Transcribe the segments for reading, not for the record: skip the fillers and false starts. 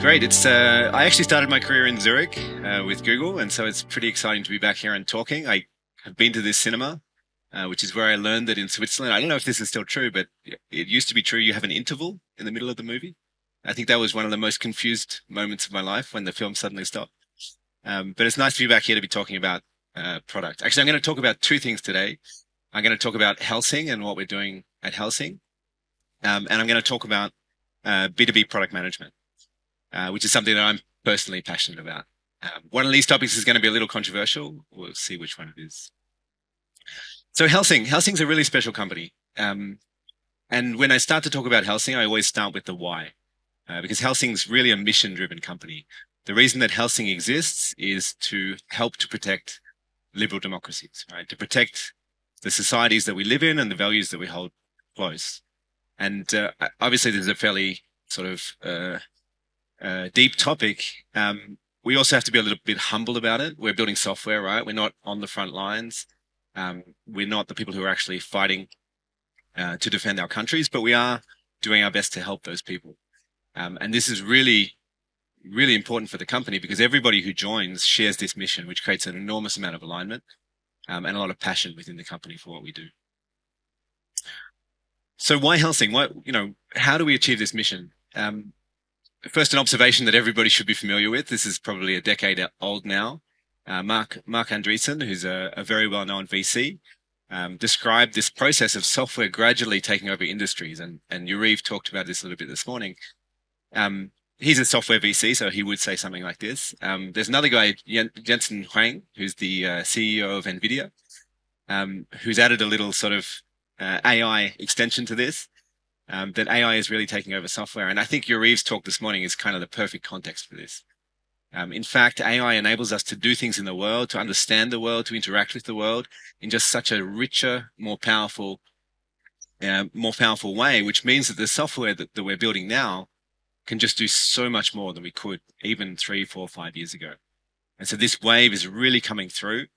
Great. I actually started my career in Zurich with Google, and so it's pretty exciting to be back here and talking. I have been to this cinema, which is where I learned that in Switzerland, I don't know if this is still true, but it used to be true. You have an interval in the middle of the movie. I think that was one of the most confused moments of my life when the film suddenly stopped. But it's nice to be back here to be talking about product. Actually, I'm going to talk about two things today. I'm going to talk about Helsing and what we're doing at Helsing, and I'm going to talk about B2B product management. Which is something that I'm personally passionate about. One of these topics is going to be a little controversial. We'll see which one it is. So Helsing's a really special company. And when I start to talk about Helsing, I always start with the why, because Helsing's really a mission-driven company. The reason that Helsing exists is to help to protect liberal democracies, right? To protect the societies that we live in and the values that we hold close. And obviously, there's a fairly sort of deep topic. We also have to be a little bit humble about it. We're building software, right? We're not on the front lines. We're not the people who are actually fighting to defend our countries, but we are doing our best to help those people. And this is really, really important for the company because everybody who joins shares this mission, which creates an enormous amount of alignment and a lot of passion within the company for what we do. So why Helsing? How do we achieve this mission? First, an observation that everybody should be familiar with. This is probably a decade old now. Mark Andreessen, who's a very well-known VC, described this process of software gradually taking over industries. And Yuriv talked about this a little bit this morning. He's a software VC, so he would say something like this. There's another guy, Jensen Huang, who's the CEO of NVIDIA, who's added a little sort of AI extension to this. That AI is really taking over software. And I think Yuriv's talk this morning is kind of the perfect context for this. In fact, AI enables us to do things in the world, to understand the world, to interact with the world in just such a richer, more powerful way, which means that the software that we're building now can just do so much more than we could even 3, 4, 5 years ago. And so this wave is really coming through,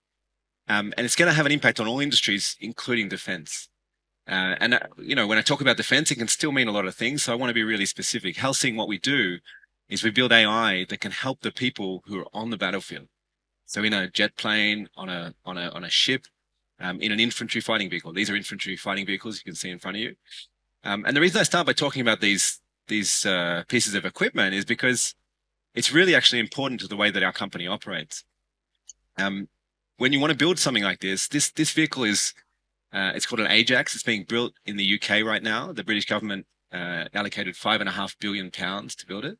and it's going to have an impact on all industries, including defense. When I talk about defense, it can still mean a lot of things. So I want to be really specific. Helsing, what we do is we build AI that can help the people who are on the battlefield. So in a jet plane, on a ship, in an infantry fighting vehicle. These are infantry fighting vehicles you can see in front of you. And the reason I start by talking about these pieces of equipment is because it's really actually important to the way that our company operates. When you want to build something like this vehicle is it's called an Ajax. It's being built in the UK right now. The British government allocated £5.5 billion to build it.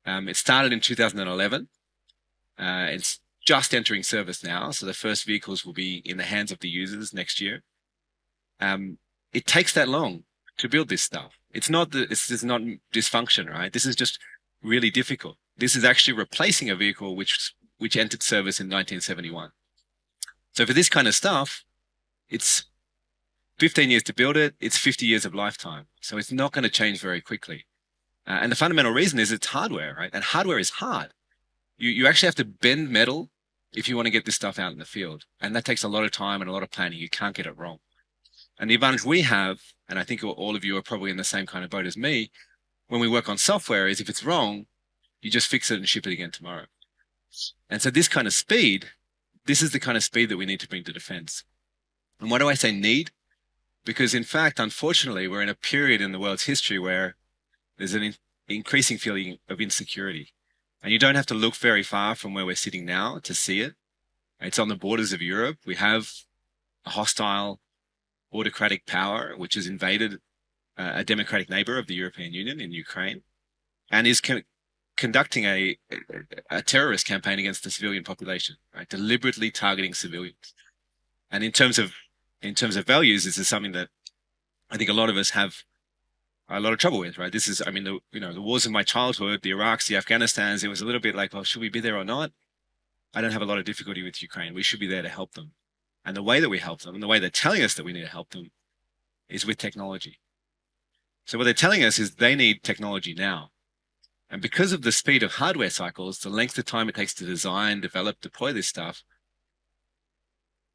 It started in 2011. It's just entering service now, so the first vehicles will be in the hands of the users next year. It takes that long to build this stuff. It's not dysfunction, right? This is just really difficult. This is actually replacing a vehicle which entered service in 1971. So for this kind of stuff, it's 15 years to build it, it's 50 years of lifetime. So it's not going to change very quickly. And the fundamental reason is it's hardware, right? And hardware is hard. You actually have to bend metal if you want to get this stuff out in the field. And that takes a lot of time and a lot of planning. You can't get it wrong. And the advantage we have, and I think all of you are probably in the same kind of boat as me, when we work on software is if it's wrong, you just fix it and ship it again tomorrow. And so this kind of speed, this is the kind of speed that we need to bring to defense. And why do I say need? Because in fact, unfortunately, we're in a period in the world's history where there's an increasing feeling of insecurity. And you don't have to look very far from where we're sitting now to see it. It's on the borders of Europe. We have a hostile autocratic power, which has invaded a democratic neighbor of the European Union in Ukraine and is conducting a terrorist campaign against the civilian population, right? Deliberately targeting civilians. And in terms of values, this is something that I think a lot of us have a lot of trouble with, right? This is, the wars of my childhood, the Iraqs, the Afghanistans, it was a little bit like, well, should we be there or not? I don't have a lot of difficulty with Ukraine. We should be there to help them. And the way that we help them, and the way they're telling us that we need to help them, is with technology. So what they're telling us is they need technology now. And because of the speed of hardware cycles, the length of time it takes to design, develop, deploy this stuff,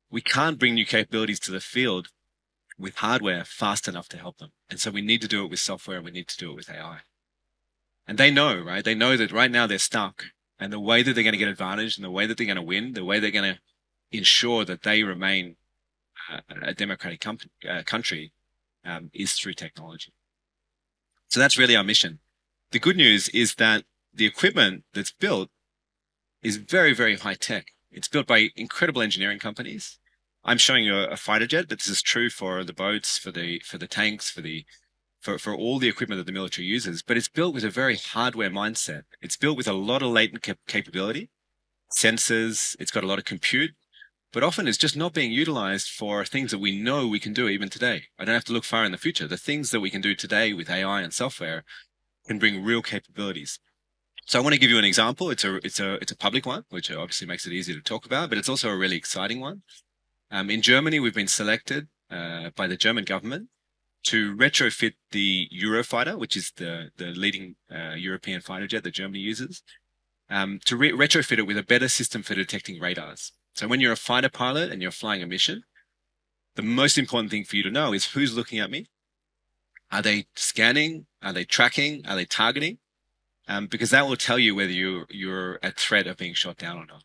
we can't bring new capabilities to the field with hardware fast enough to help them. And so we need to do it with software and we need to do it with AI. And they know, right? They know that right now they're stuck. And the way that they're going to get advantage and the way that they're going to win, the way they're going to ensure that they remain a democratic country is through technology. So that's really our mission. The good news is that the equipment that's built is very, very high tech. It's built by incredible engineering companies. I'm showing you a fighter jet, but this is true for the boats, for the tanks, for all the equipment that the military uses. But it's built with a very hardware mindset. It's built with a lot of latent capability, sensors. It's got a lot of compute, but often it's just not being utilized for things that we know we can do even today. I don't have to look far in the future. The things that we can do today with AI and software can bring real capabilities. So I want to give you an example. It's a public one, which obviously makes it easy to talk about, but it's also a really exciting one. In Germany, we've been selected by the German government to retrofit the Eurofighter, which is the leading European fighter jet that Germany uses, to retrofit it with a better system for detecting radars. So when you're a fighter pilot and you're flying a mission, the most important thing for you to know is who's looking at me. Are they scanning? Are they tracking? Are they targeting? Because that will tell you whether you're at threat of being shot down or not.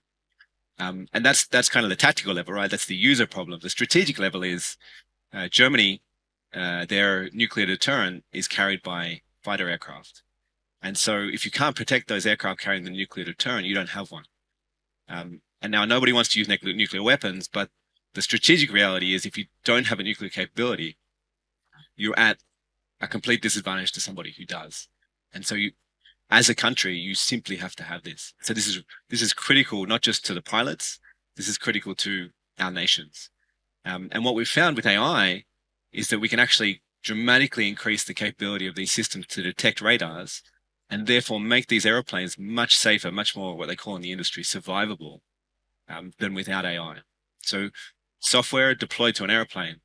And that's kind of the tactical level, right? That's the user problem. The strategic level is Germany, their nuclear deterrent is carried by fighter aircraft. And so if you can't protect those aircraft carrying the nuclear deterrent, you don't have one. And now nobody wants to use nuclear weapons, but the strategic reality is if you don't have a nuclear capability, you're at a complete disadvantage to somebody who does. And so as a country, you simply have to have this. So this is critical, not just to the pilots. This is critical to our nations. And what we've found with AI is that we can actually dramatically increase the capability of these systems to detect radars and therefore make these aeroplanes much safer, much more what they call in the industry survivable than without AI. So software deployed to an airplane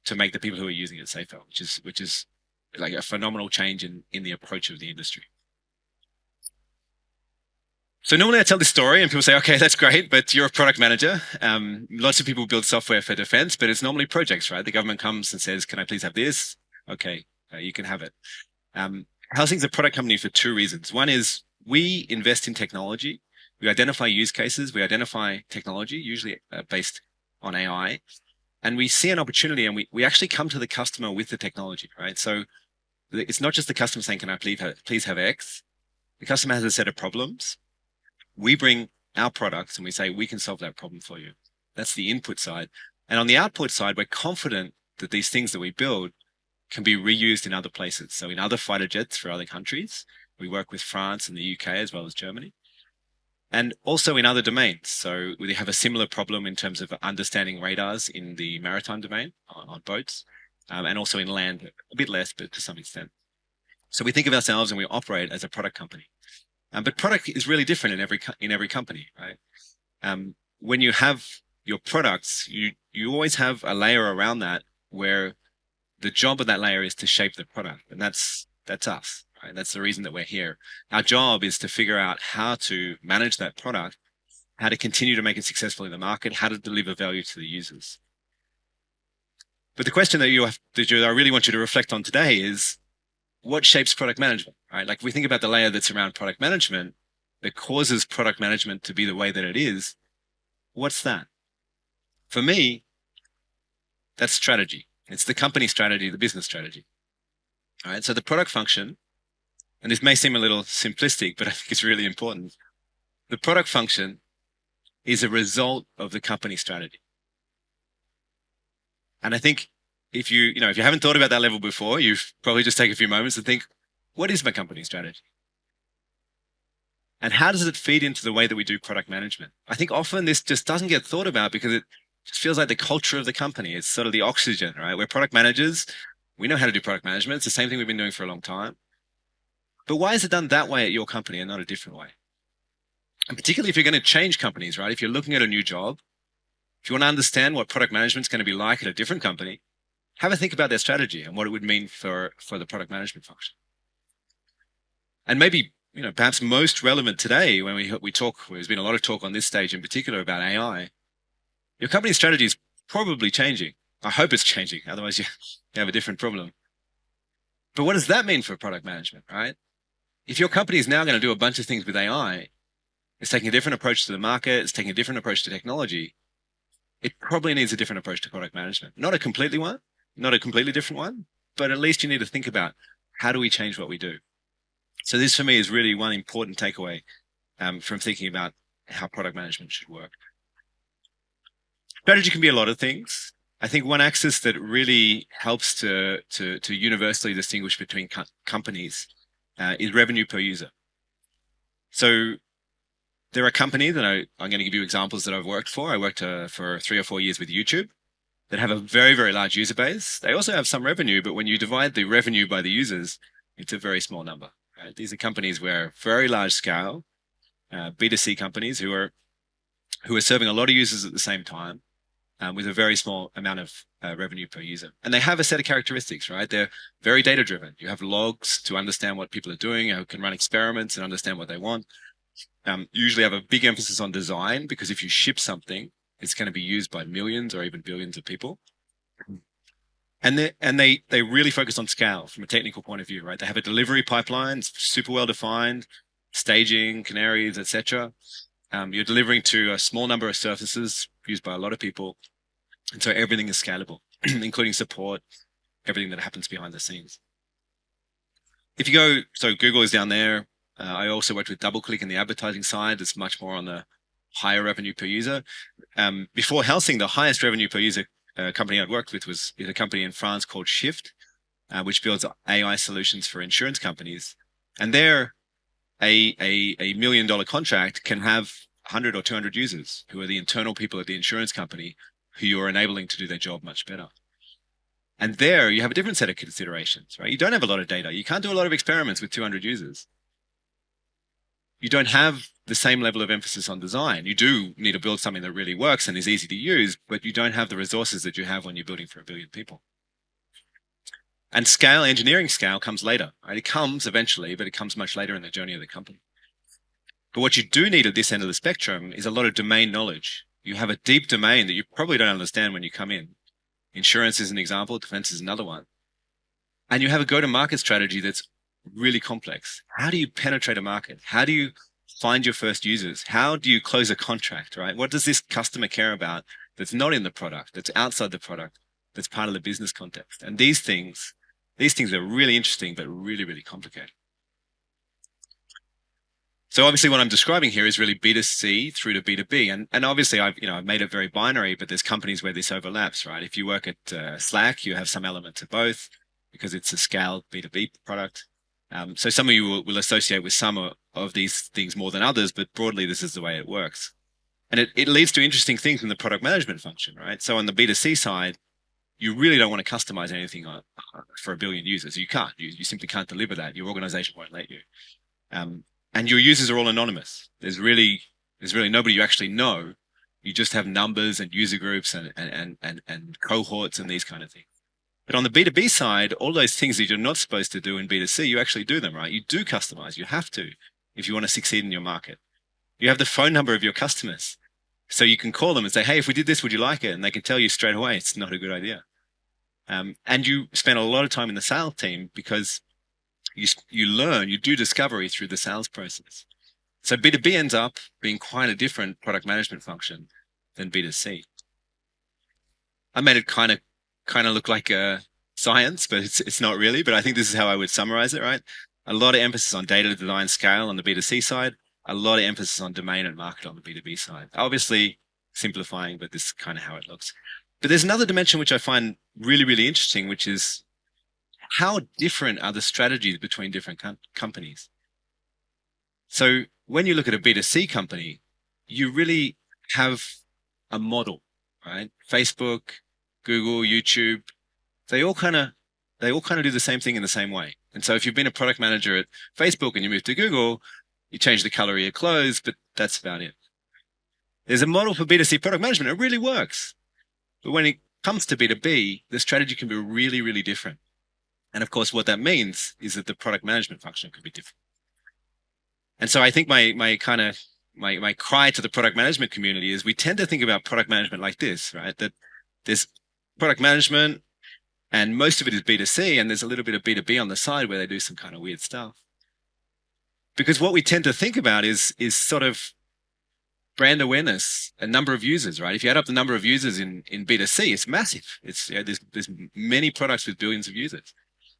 to make the people who are using it safer, which is like a phenomenal change in the approach of the industry. So normally I tell this story and people say, okay, that's great, but you're a product manager. Lots of people build software for defense, but it's normally projects, right? The government comes and says, can I please have this? Okay, you can have it. Helsing's a product company for two reasons. One is we invest in technology. We identify use cases. We identify technology, usually based on AI. And we see an opportunity and we actually come to the customer with the technology, right? So it's not just the customer saying, can I please have X? The customer has a set of problems. We bring our products and we say, we can solve that problem for you. That's the input side. And on the output side, we're confident that these things that we build can be reused in other places. So in other fighter jets for other countries, we work with France and the UK as well as Germany. And also in other domains. So we have a similar problem in terms of understanding radars in the maritime domain on boats, and also in land, a bit less, but to some extent. So we think of ourselves and we operate as a product company. But product is really different in every company, right? When you have your products, you always have a layer around that where the job of that layer is to shape the product, and that's us, right? That's the reason that we're here. Our job is to figure out how to manage that product, how to continue to make it successful in the market, how to deliver value to the users. But the question that I really want you to reflect on today is, what shapes product management, right? Like if we think about the layer that's around product management that causes product management to be the way that it is, what's that? For me, that's strategy. It's the company strategy, the business strategy. All right. So the product function, and this may seem a little simplistic, but I think it's really important. The product function is a result of the company strategy. And I think if you haven't thought about that level before, you've probably just take a few moments to think, what is my company strategy? And how does it feed into the way that we do product management? I think often this just doesn't get thought about because it just feels like the culture of the company. It's sort of the oxygen, right? We're product managers. We know how to do product management. It's the same thing we've been doing for a long time. But why is it done that way at your company and not a different way? And particularly if you're going to change companies, right? If you're looking at a new job, if you want to understand what product management is going to be like at a different company, have a think about their strategy and what it would mean for the product management function. And maybe, perhaps most relevant today when we talk, there's been a lot of talk on this stage in particular about AI. Your company's strategy is probably changing. I hope it's changing. Otherwise you have a different problem. But what does that mean for product management, right? if your company is now going to do a bunch of things with AI, it's taking a different approach to the market, it's taking a different approach to technology, it probably needs a different approach to product management. Not a completely different one, but at least you need to think about how do we change what we do. So this for me is really one important takeaway from thinking about how product management should work. Strategy can be a lot of things. I think one axis that really helps to universally distinguish between companies is revenue per user. So there are companies that I'm going to give you examples that I've worked for. I worked for 3 or 4 years with YouTube that have a very, very large user base. They also have some revenue, but when you divide the revenue by the users, it's a very small number. Right? These are companies where very large scale B2C companies who are serving a lot of users at the same time with a very small amount of revenue per user. And they have a set of characteristics, right? They're very data driven. You have logs to understand what people are doing, you can run experiments and understand what they want. Usually have a big emphasis on design, because if you ship something, it's going to be used by millions or even billions of people. And they really focus on scale from a technical point of view, right? They have a delivery pipeline, it's super well defined, staging, canaries, etc. You're delivering to a small number of surfaces used by a lot of people. And so everything is scalable, including support, everything that happens behind the scenes. If you go, so Google is down there. I also worked with DoubleClick in the advertising side. It's much more on the higher revenue per user. Before Helsing, the highest revenue per user company I'd worked with is a company in France called Shift, which builds AI solutions for insurance companies. And they're a $1 million contract can have 100 or 200 users who are the internal people at the insurance company who you're enabling to do their job much better. And there you have a different set of considerations, right? You don't have a lot of data. You can't do a lot of experiments with 200 users. You don't have the same level of emphasis on design. You do need to build something that really works and is easy to use, but you don't have the resources that you have when you're building for 1 billion people. And scale, engineering scale comes later, right? It comes eventually, but it comes much later in the journey of the company. But what you do need at this end of the spectrum is a lot of domain knowledge. You have a deep domain that you probably don't understand when you come in. Insurance is an example, defense is another one. And you have a go-to-market strategy that's really complex. How do you penetrate a market? How do you find your first users? How do you close a contract, right? What does this customer care about that's not in the product, that's outside the product, that's part of the business context? And these things are really interesting, but really, really complicated. So obviously what I'm describing here is really B2C through to B2B. And obviously I've made it very binary, but there's companies where this overlaps, right? If you work at Slack, you have some elements of both because it's a scaled B2B product. So some of you will associate with some of these things more than others, but broadly, this is the way it works. And it leads to interesting things in the product management function, right? So on the B2C side, you really don't want to customize anything for 1 billion users. You can't. You simply can't deliver that. Your organization won't let you. And your users are all anonymous. There's really nobody you actually know. You just have numbers and user groups and cohorts and these kind of things. But on the B2B side, all those things that you're not supposed to do in B2C, you actually do them, right? You do customize. You have to if you want to succeed in your market. You have the phone number of your customers. So you can call them and say, hey, if we did this, would you like it? And they can tell you straight away, it's not a good idea. And you spend a lot of time in the sales team because you do discovery through the sales process. So B2B ends up being quite a different product management function than B2C. I made it kind of look like a science, but it's not really. But I think this is how I would summarize it, right? A lot of emphasis on data design scale on the B2C side, a lot of emphasis on domain and market on the B2B side. Obviously simplifying, but this is kind of how it looks. But there's another dimension which I find really, really interesting, which is how different are the strategies between different companies? So when you look at a B2C company, you really have a model, right? Facebook, Google, YouTube, they all kind of do the same thing in the same way. And so if you've been a product manager at Facebook and you move to Google, you change the color of your clothes, but that's about it. There's a model for B2C product management. It really works. But when it comes to B2B, the strategy can be really, really different. And of course, what that means is that the product management function could be different. And so I think my cry to the product management community is we tend to think about product management like this, right? That there's product management and most of it is B2C and there's a little bit of B2B on the side where they do some kind of weird stuff. Because what we tend to think about is sort of brand awareness, a number of users, right? If you add up the number of users in B2C, it's massive. It's there's many products with billions of users.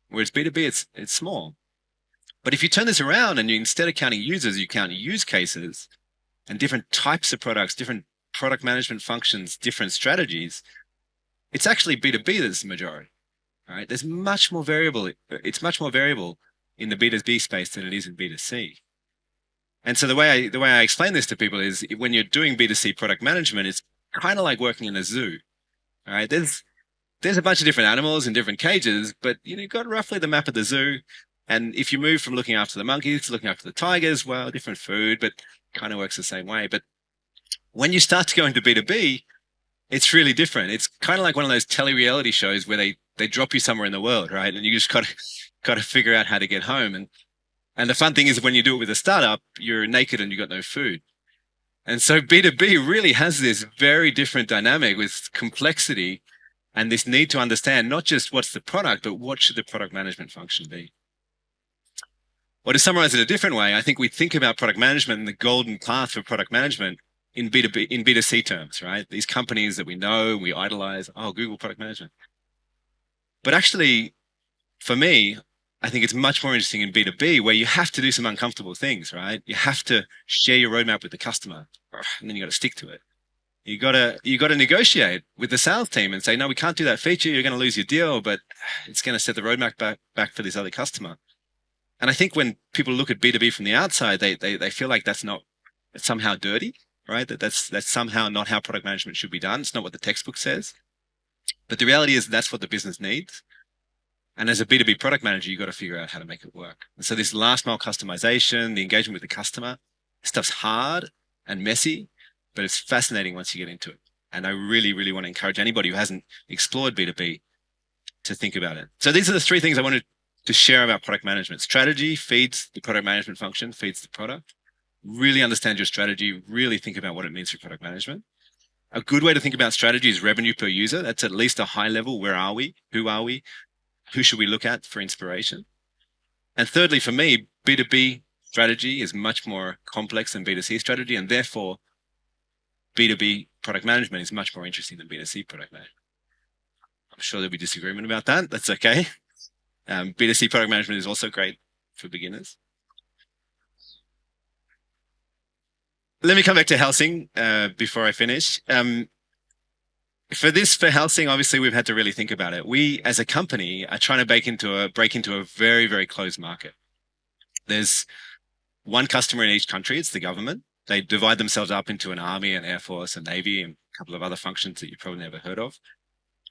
Whereas B2B, it's small. But if you turn this around and you, instead of counting users, you count use cases and different types of products, different product management functions, different strategies, it's actually B2B that's the majority, right? There's much more variable. It's much more variable in the B2B space than it is in B2C. And so the way I explain this to people is when you're doing B2C product management, it's kind of like working in a zoo, right? There's a bunch of different animals in different cages, but you've got roughly the map of the zoo. And if you move from looking after the monkeys to looking after the tigers, well, different food, but kind of works the same way. But when you start to go into B2B, it's really different. It's kind of like one of those tele-reality shows where they drop you somewhere in the world, right? And you just got to figure out how to get home. And the fun thing is when you do it with a startup, you're naked and you got no food. And so B2B really has this very different dynamic with complexity and this need to understand not just what's the product, but what should the product management function be. Or to summarize it a different way, I think we think about product management and the golden path for product management in B2B, in B2C terms, right? These companies that we know, we idolize, oh, Google product management. But actually, for me, I think it's much more interesting in B2B where you have to do some uncomfortable things, right? You have to share your roadmap with the customer and then you got to stick to it. You got to negotiate with the sales team and say, no, we can't do that feature. You're going to lose your deal, but it's going to set the roadmap back for this other customer. And I think when people look at B2B from the outside, they feel like it's somehow dirty, right? That's somehow not how product management should be done. It's not what the textbook says. But the reality is that's what the business needs. And as a B2B product manager, you've got to figure out how to make it work. And so this last mile customization, the engagement with the customer, stuff's hard and messy, but it's fascinating once you get into it. And I really, really want to encourage anybody who hasn't explored B2B to think about it. So these are the three things I wanted to share about product management. Strategy feeds the product management function, feeds the product. Really understand your strategy, really think about what it means for product management. A good way to think about strategy is revenue per user. That's at least a high level. Where are we? Who are we? Who should we look at for inspiration? And thirdly, for me, B2B strategy is much more complex than B2C strategy, and therefore B2B product management is much more interesting than B2C product management. I'm sure there'll be disagreement about that. That's okay. B2C product management is also great for beginners. Let me come back to Helsing before I finish. For Helsing, obviously, we've had to really think about it. We, as a company, are trying to break into a very, very closed market. There's one customer in each country. It's the government. They divide themselves up into an army, an air force, a navy, and a couple of other functions that you've probably never heard of.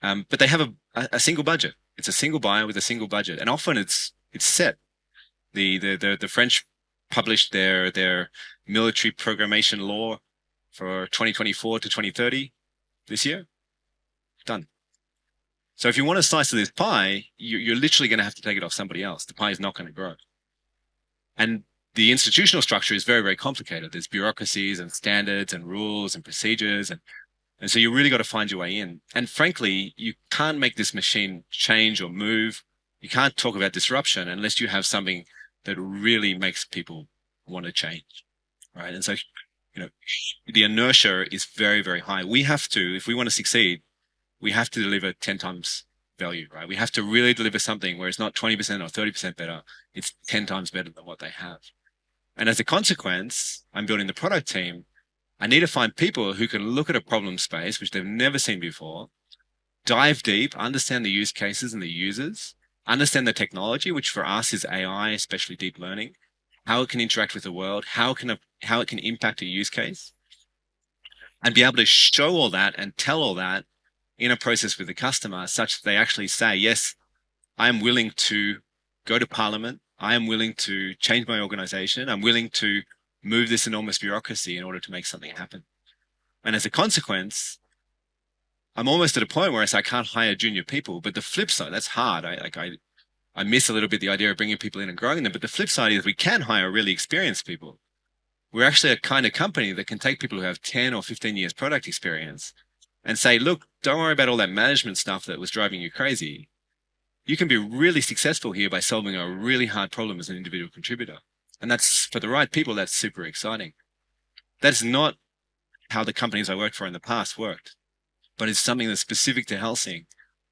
But they have a single budget. It's a single buyer with a single budget, and often it's set. The French published their military programmation law for 2024 to 2030 this year. Done. So if you want a slice of this pie, you're literally going to have to take it off somebody else. The pie is not going to grow. And the institutional structure is very, very complicated. There's bureaucracies and standards and rules and procedures. And so you really got to find your way in. And frankly, you can't make this machine change or move. You can't talk about disruption unless you have something that really makes people want to change, right? And so, the inertia is very, very high. We have to, if we want to succeed, we have to deliver 10 times value, right? We have to really deliver something where it's not 20% or 30% better. It's 10 times better than what they have. And as a consequence, I'm building the product team. I need to find people who can look at a problem space, which they've never seen before, dive deep, understand the use cases and the users, understand the technology, which for us is AI, especially deep learning, how it can interact with the world, how it can impact a use case, and be able to show all that and tell all that in a process with the customer such that they actually say, yes, I am willing to go to Parliament. I am willing to change my organization. I'm willing to move this enormous bureaucracy in order to make something happen. And as a consequence, I'm almost at a point where I say I can't hire junior people, but the flip side, that's hard. I miss a little bit the idea of bringing people in and growing them, but the flip side is we can hire really experienced people. We're actually a kind of company that can take people who have 10 or 15 years product experience and say, look, don't worry about all that management stuff that was driving you crazy. You can be really successful here by solving a really hard problem as an individual contributor. And that's, for the right people, that's super exciting. That's not how the companies I worked for in the past worked, but it's something that's specific to Helsing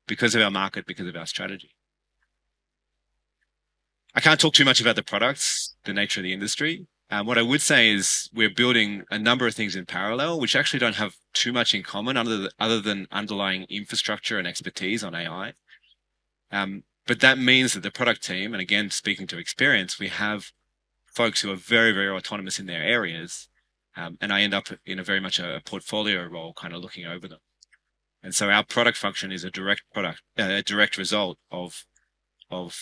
because of our market, because of our strategy. I can't talk too much about the products, the nature of the industry. What I would say is we're building a number of things in parallel, which actually don't have too much in common other than underlying infrastructure and expertise on AI. But that means that the product team, and again, speaking to experience, we have folks who are very, very autonomous in their areas. And I end up in a very much a portfolio role, kind of looking over them. And so our product function is a direct result of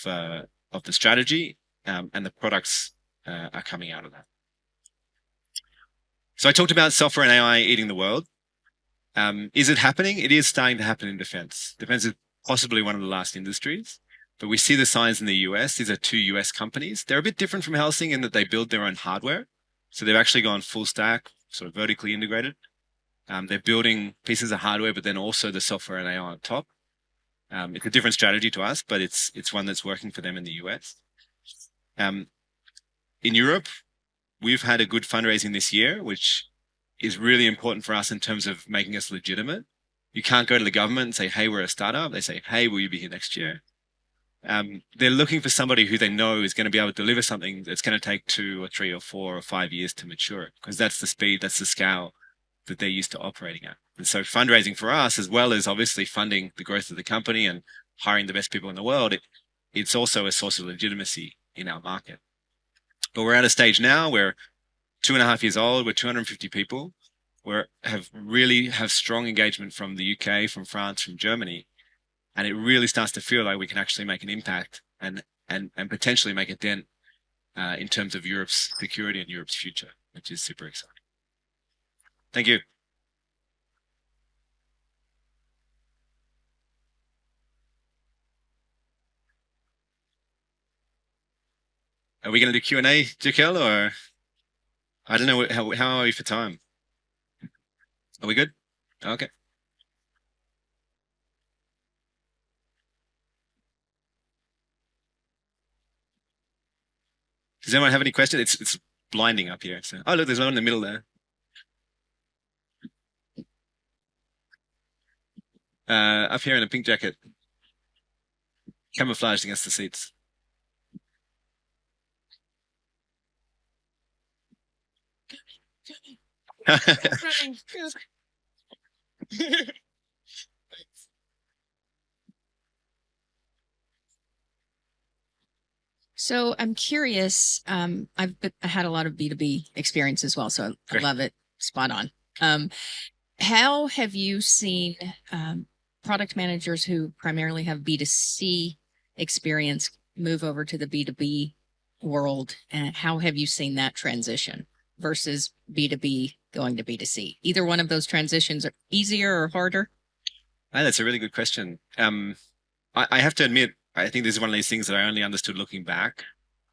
the strategy, and the products are coming out of that. So I talked about software and AI eating the world. Is it happening? It is starting to happen in defense. Defense is possibly one of the last industries, but we see the signs in the US. These are 2 US companies. They're a bit different from Helsing in that they build their own hardware. So they've actually gone full stack, sort of vertically integrated. They're building pieces of hardware, but then also the software and AI on top. It's a different strategy to us, but it's one that's working for them in the US. In Europe, we've had a good fundraising this year, which is really important for us in terms of making us legitimate. You can't go to the government and say, hey, we're a startup. They say, hey, will you be here next year? They're looking for somebody who they know is going to be able to deliver something that's going to take 2 or 3 or 4 or 5 years to mature, because that's the speed, that's the scale that they're used to operating at. And so fundraising for us, as well as obviously funding the growth of the company and hiring the best people in the world, it's also a source of legitimacy in our market. But we're at a stage now where 2.5 years old, we're 250 people. We have strong engagement from the UK, from France, from Germany. And it really starts to feel like we can actually make an impact and potentially make a dent in terms of Europe's security and Europe's future, which is super exciting. Thank you. Are we going to do Q&A, Jaquel, or I don't know, how are we for time? Are we good? Okay. Does anyone have any questions? It's blinding up here. So, oh, look, there's one in the middle there. Up here in a pink jacket, camouflaged against the seats. So I'm curious. I had a lot of B2B experience as well, so I love it. Spot on. How have you seen product managers who primarily have B2C experience move over to the B2B world? And how have you seen that transition versus B2B going to B2C? Either one of those transitions are easier or harder? That's a really good question. I have to admit, I think this is one of these things that I only understood looking back.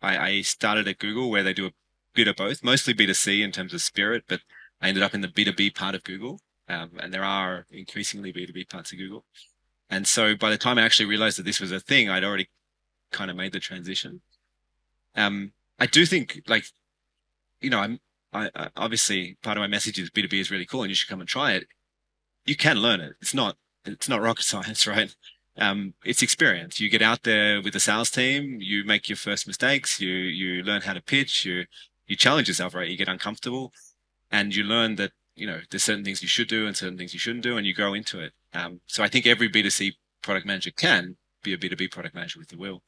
I started at Google, where they do a bit of both, mostly B2C in terms of spirit, but I ended up in the B2B part of Google. And there are increasingly B2B parts of Google. And so by the time I actually realized that this was a thing, I'd already kind of made the transition. I do think, like, you know, I obviously part of my message is B2B is really cool and you should come and try it. You can learn it. It's not rocket science, right? It's experience. You get out there with the sales team, you make your first mistakes, you learn how to pitch, you challenge yourself, right? You get uncomfortable and you learn that, you know, there's certain things you should do and certain things you shouldn't do, and you grow into it. So I think every B2C product manager can be a B2B product manager with the will.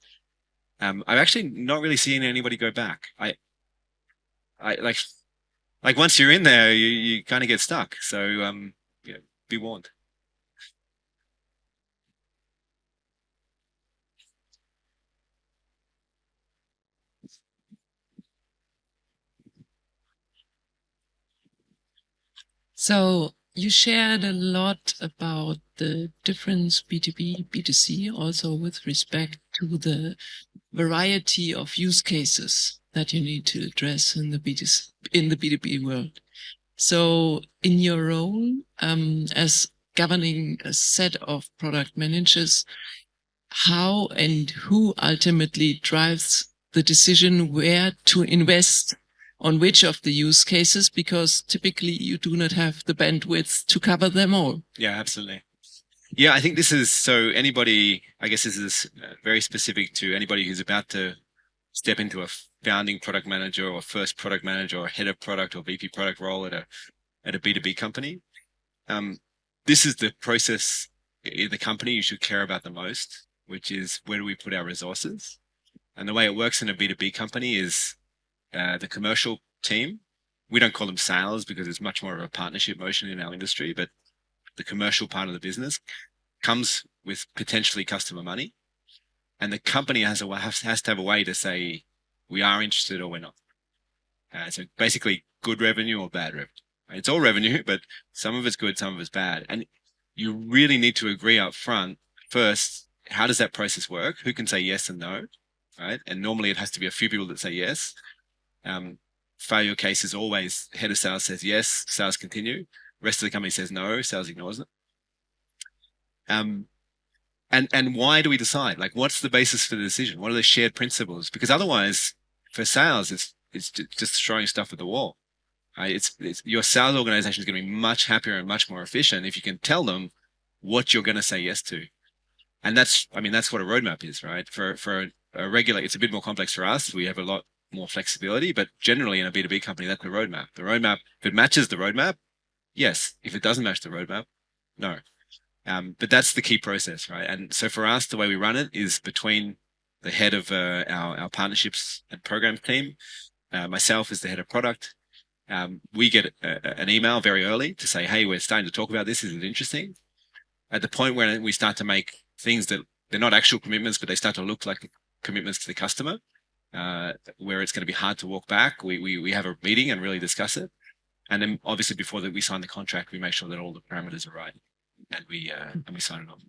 I've actually not really seen anybody go back. I like once you're in there, you kind of get stuck. So, you know, be warned. So you shared a lot about the difference B2B, B2C, also with respect to the variety of use cases that you need to address in the B2B world. So in your role as governing a set of product managers, how and who ultimately drives the decision where to invest on which of the use cases, because typically you do not have the bandwidth to cover them all. Yeah, absolutely. Yeah, I think this is, so anybody, I guess this is very specific to anybody who's about to step into a founding product manager or first product manager or head of product or VP product role at a B2B company. This is the process in the company you should care about the most, which is where do we put our resources? And the way it works in a B2B company is the commercial team, we don't call them sales because it's much more of a partnership motion in our industry, but the commercial part of the business comes with potentially customer money. And the company has to have a way to say, we are interested or we're not. So basically good revenue or bad revenue. It's all revenue, but some of it's good, some of it's bad. And you really need to agree up front first, how does that process work? Who can say yes and no, right? And normally it has to be a few people that say yes. Failure case is always head of sales says yes, sales continue. Rest of the company says no, sales ignores it. And why do we decide? Like, what's the basis for the decision? What are the shared principles? Because otherwise, for sales, it's just throwing stuff at the wall. Right? It's your sales organization is going to be much happier and much more efficient if you can tell them what you're going to say yes to. And that's what a roadmap is, right? For a regular, it's a bit more complex for us. We have a lot more flexibility, but generally in a B2B company, that's the roadmap. The roadmap, if it matches the roadmap, yes. If it doesn't match the roadmap, no. But that's the key process, right? And so for us, the way we run it is between the head of our partnerships and program team, myself as the head of product. We get an email very early to say, hey, we're starting to talk about this. Is it interesting? At the point where we start to make things that they're not actual commitments, but they start to look like commitments to the customer, where it's going to be hard to walk back. We have a meeting and really discuss it. And then obviously before that we sign the contract, we make sure that all the parameters are right and we sign it off.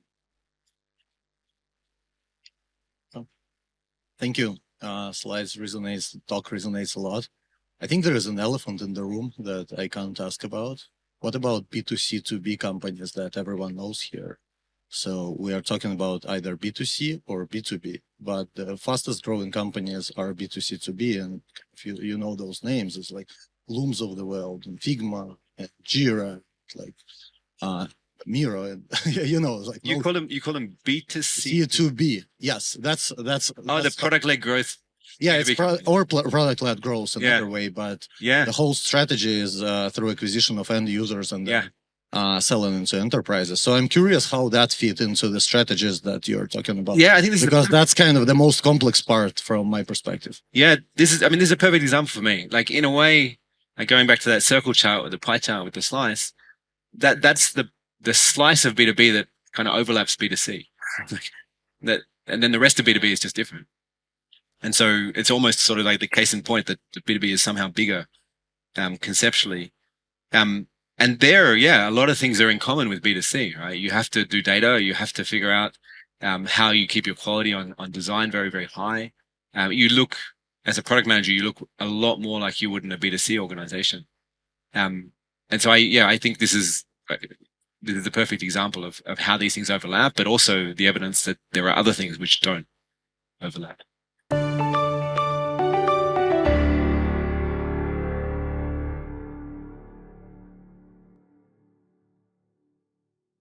Thank you. Slides resonates, talk resonates a lot. I think there is an elephant in the room that I can't ask about. What about B2C to B companies that everyone knows here? So we are talking about either B2C or B2B, but the fastest growing companies are B2C to B. And if you know those names, it's like Looms of the world and Figma and Jira, like Miro, and like you call them B2C to B. Yes, that's the product-led growth. Yeah, it's product-led growth another way, but the whole strategy is through acquisition of end users and selling into enterprises. So I'm curious how that fit into the strategies that you're talking about. Yeah, I think this because that's kind of the most complex part from my perspective. Yeah, this is a perfect example for me. Like in a way, like going back to that circle chart or the pie chart with the slice, that's the slice of B2B that kind of overlaps B2C. And then the rest of B2B is just different. And so it's almost sort of like the case in point that the B2B is somehow bigger conceptually. And there, a lot of things are in common with B2C, right? You have to do data. You have to figure out how you keep your quality on design very, very high. You look, as a product manager, you look a lot more like you would in a B2C organization. And so I think this is the perfect example of how these things overlap, but also the evidence that there are other things which don't overlap.